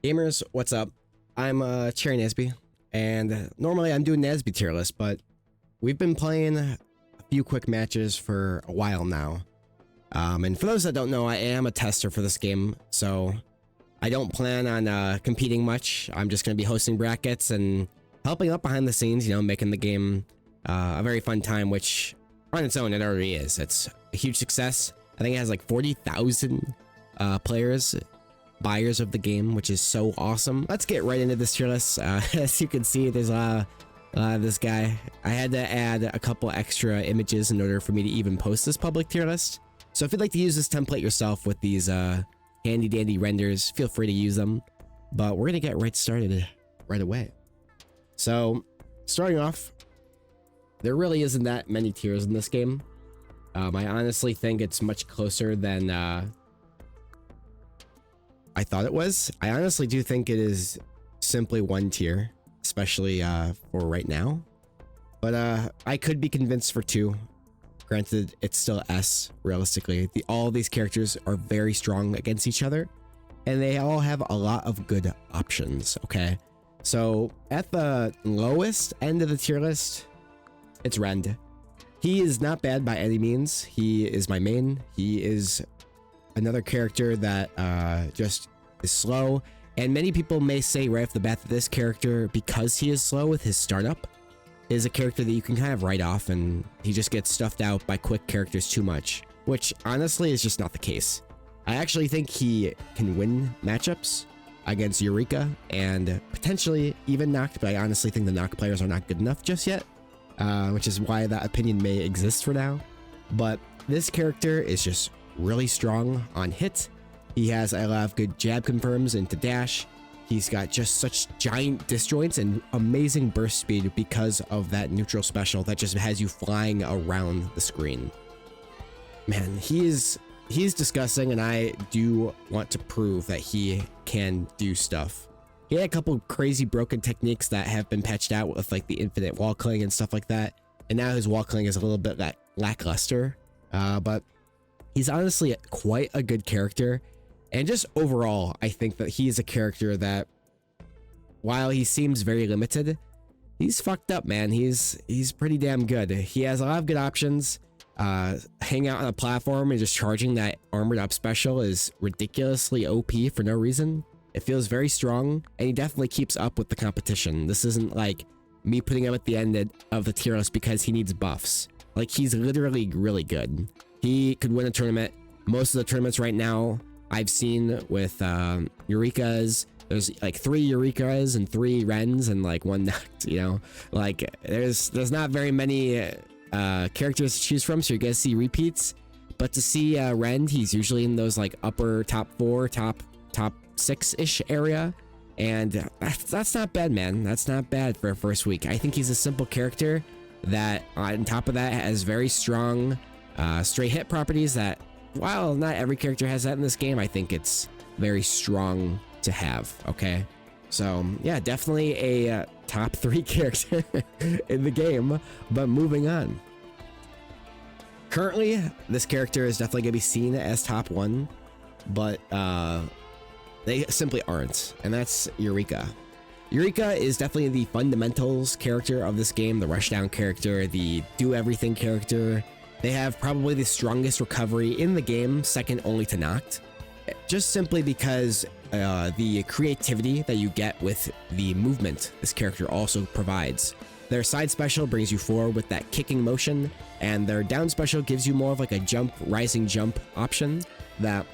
Gamers, what's up? I'm Cherry Nasby, and normally I'm doing Nasby tier list, but we've been playing a few quick matches for a while now. And for those that don't know, I am a tester for this game, so I don't plan on competing much. I'm just going to be hosting brackets and helping out behind the scenes, you know, making the game a very fun time, which on its own, it already is. It's a huge success. I think it has like 40,000 buyers of the game, which is so awesome. Let's get right into this tier list. As you can see, there's this guy. I had to add a couple extra images in order for me to even post this public tier list. So if you'd like to use this template yourself with these handy dandy renders, feel free to use them. But we're gonna get right started right away. So starting off, there really isn't that many tiers in this game. I honestly think it's much closer than I thought it was. I honestly do think it is simply one tier, especially for right now. But I could be convinced for two. Granted, it's still S, realistically. All of these characters are very strong against each other, and they all have a lot of good options, okay? So at the lowest end of the tier list, it's Rend. He is not bad by any means. He is my main. He is another character that just is slow, and many people may say right off the bat that this character, because he is slow with his startup, is a character that you can kind of write off, and he just gets stuffed out by quick characters too much, which honestly is just not the case. I actually think he can win matchups against Eureka and potentially even Noct, but I honestly think the Noct players are not good enough just yet, which is why that opinion may exist for now. But this character is just really strong on hit. He has a lot of good jab confirms into dash. He's got just such giant disjoints and amazing burst speed because of that neutral special that just has you flying around the screen. Man, he's disgusting, and I do want to prove that he can do stuff. He had a couple crazy broken techniques that have been patched out with like the infinite wall killing and stuff like that, and now his wall killing is a little bit lackluster, but he's honestly quite a good character. And just overall, I think that he's a character that, while he seems very limited, he's fucked up, man. He's pretty damn good. He has a lot of good options. Hanging out on a platform and just charging that armored up special is ridiculously OP for no reason. It feels very strong, and he definitely keeps up with the competition. This isn't like me putting him at the end of the tier list because he needs buffs. Like, he's literally really good. He could win a tournament. Most of the tournaments right now I've seen with Eurekas, there's like 3 Eurekas and 3 Rens and like 1 Noct, you know? Like, there's not very many characters to choose from, so you're gonna see repeats. But to see Ren, he's usually in those like upper top 4, top 6-ish area, and that's not bad, man. That's not bad for a first week. I think he's a simple character that on top of that has very strong straight hit properties that, while not every character has that in this game, I think it's very strong to have, okay? So yeah, definitely a top 3 character in the game, but moving on. Currently, this character is definitely gonna be seen as top 1, but they simply aren't, and that's Eureka. Eureka is definitely the fundamentals character of this game, the rushdown character, the do-everything character. They have probably the strongest recovery in the game, second only to Noct, just simply because the creativity that you get with the movement this character also provides. Their side special brings you forward with that kicking motion, and their down special gives you more of like a rising jump option that,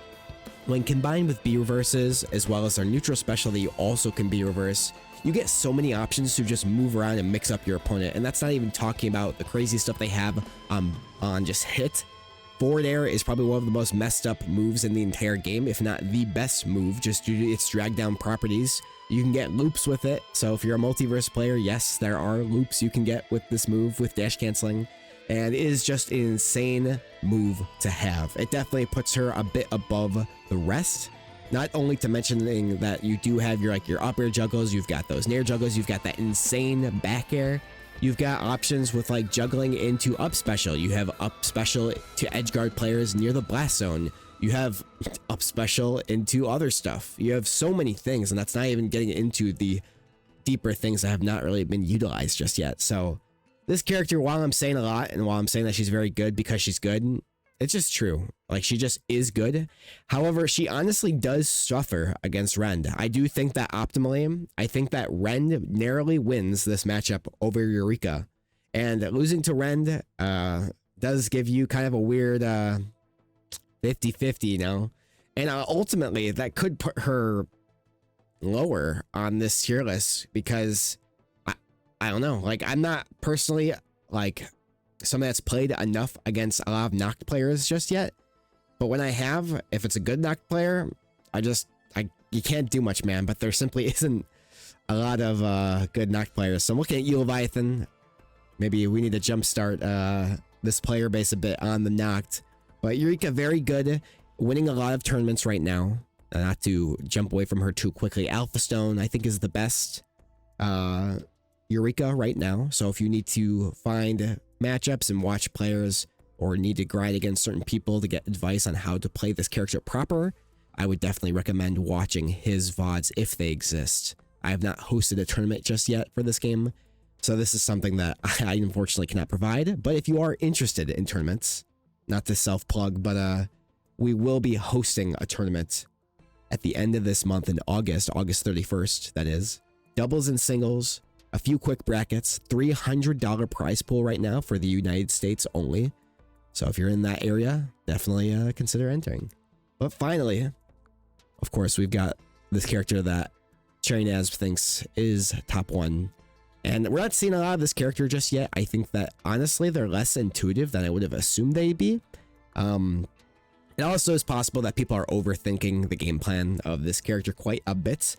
when combined with B reverses, as well as their neutral special that you also can B reverse, you get so many options to just move around and mix up your opponent. And that's not even talking about the crazy stuff they have on just hit. Forward air is probably one of the most messed up moves in the entire game, if not the best move, just due to its drag down properties. You can get loops with it, so if you're a multiverse player, yes, there are loops you can get with this move with dash canceling, and it is just an insane move to have. It definitely puts her a bit above the rest. Not only to mention that you do have your up air juggles, you've got those nair juggles, you've got that insane back air. You've got options with like juggling into up special. You have up special to edge guard players near the blast zone. You have up special into other stuff. You have so many things, and that's not even getting into the deeper things that have not really been utilized just yet. So this character, while I'm saying a lot and while I'm saying that she's very good because she's good, it's just true. Like, she just is good. However, she honestly does suffer against Rend. I do think that optimally, I think that Rend narrowly wins this matchup over Eureka. And losing to Rend does give you kind of a weird 50-50, you know? And ultimately, that could put her lower on this tier list because I don't know. Like, I'm not personally like someone that's played enough against a lot of Noct players just yet. But when I have, if it's a good Noct player, you can't do much, man. But there simply isn't a lot of good Noct players. So I'm looking at you, Leviathan. Maybe we need to jumpstart this player base a bit on the Noct. But Eureka, very good, winning a lot of tournaments right now. Not to jump away from her too quickly. Alpha Stone, I think, is the best Eureka right now. So if you need to find matchups and watch players or need to grind against certain people to get advice on how to play this character proper, I would definitely recommend watching his VODs if they exist. I have not hosted a tournament just yet for this game, so this is something that I unfortunately cannot provide. But if you are interested in tournaments, not to self-plug, but we will be hosting a tournament at the end of this month in August 31st, that is. Doubles and singles, a few quick brackets, $300 prize pool right now for the United States only. So if you're in that area, definitely consider entering. But finally, of course, we've got this character that Cherry thinks is top 1. And we're not seeing a lot of this character just yet. I think that, honestly, they're less intuitive than I would have assumed they'd be. It also is possible that people are overthinking the game plan of this character quite a bit.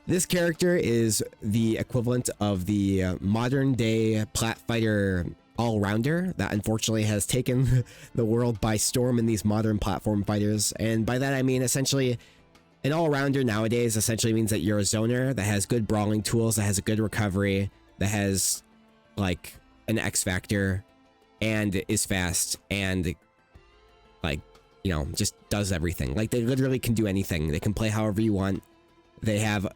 This character is the equivalent of the modern day plat fighter all-rounder that unfortunately has taken the world by storm in these modern platform fighters. And by that I mean essentially an all-rounder nowadays essentially means that you're a zoner that has good brawling tools, that has a good recovery, that has like an X factor and is fast and like, you know, just does everything. Like, they literally can do anything. They can play however you want. They have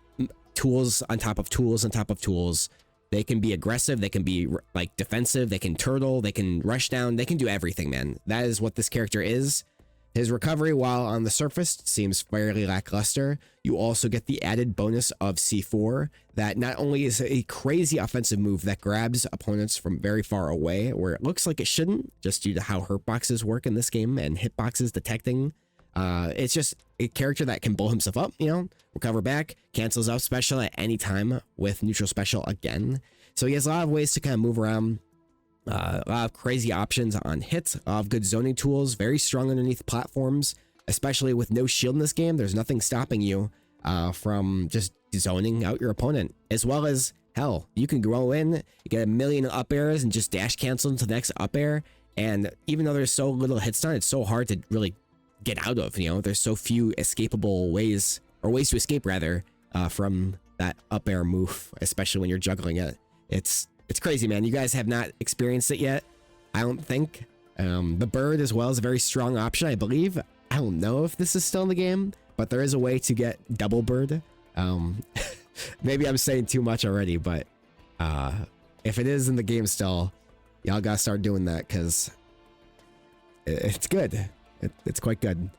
tools on top of tools on top of tools. They can be aggressive. They can be like defensive. They can turtle. They can rush down. They can do everything, man. That is what this character is. His recovery, while on the surface, seems fairly lackluster. You also get the added bonus of C4 that not only is a crazy offensive move that grabs opponents from very far away, where it looks like it shouldn't, just due to how hurt boxes work in this game and hitboxes detecting. It's just a character that can blow himself up, you know, recover back, cancels out special at any time with neutral special again. So he has a lot of ways to kind of move around. A lot of crazy options on hits, a lot of good zoning tools, very strong underneath platforms, especially with no shield in this game. There's nothing stopping you from just zoning out your opponent, as well as, hell, you can grow in, you get a million up airs and just dash cancel into the next up air. And even though there's so little hit stun, it's so hard to really get out of, you know, there's so few escapable ways, or ways to escape rather, from that up air move, especially when you're juggling it. It's crazy, man. You guys have not experienced it yet, I don't think. The bird as well is a very strong option, I believe. I don't know if this is still in the game, but there is a way to get double bird. Maybe I'm saying too much already, but if it is in the game still, y'all gotta start doing that because it's good. It's quite good.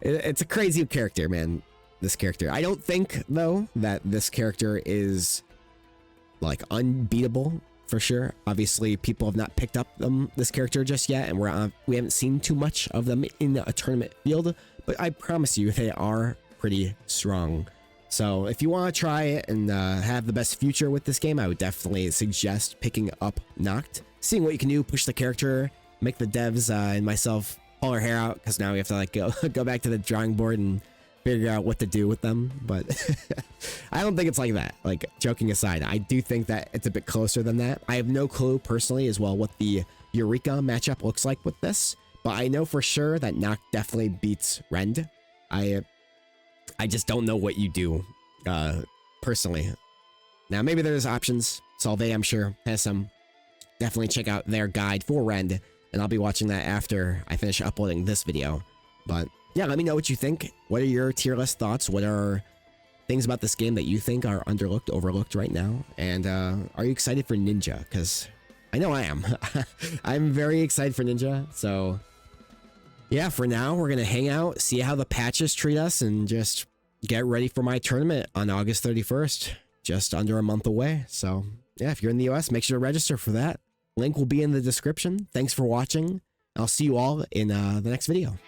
It's a crazy character, man. This character. I don't think, though, that this character is like unbeatable for sure. Obviously, people have not picked up this character just yet, and we haven't seen too much of them in a tournament field. But I promise you, they are pretty strong. So if you want to try it and have the best future with this game, I would definitely suggest picking up Noct, seeing what you can do, push the character, make the devs and myself pull our hair out because now we have to like go back to the drawing board and figure out what to do with them. But I don't think it's like that. Like, joking aside, I do think that it's a bit closer than that. I have no clue personally as well what the Eureka matchup looks like with this, but I know for sure that Noct definitely beats Rend. I just don't know what you do personally. Now maybe there's options. Solvay, I'm sure, has some. Definitely check out their guide for Rend and I'll be watching that after I finish uploading this video. But yeah, let me know what you think. What are your tier list thoughts? What are things about this game that you think are underlooked, overlooked right now? And are you excited for Ninja? Because I know I am. I'm very excited for Ninja. So yeah, for now, we're going to hang out, see how the patches treat us, and just get ready for my tournament on August 31st, just under a month away. So yeah, if you're in the US, make sure to register for that. Link will be in the description. Thanks for watching. I'll see you all in the next video.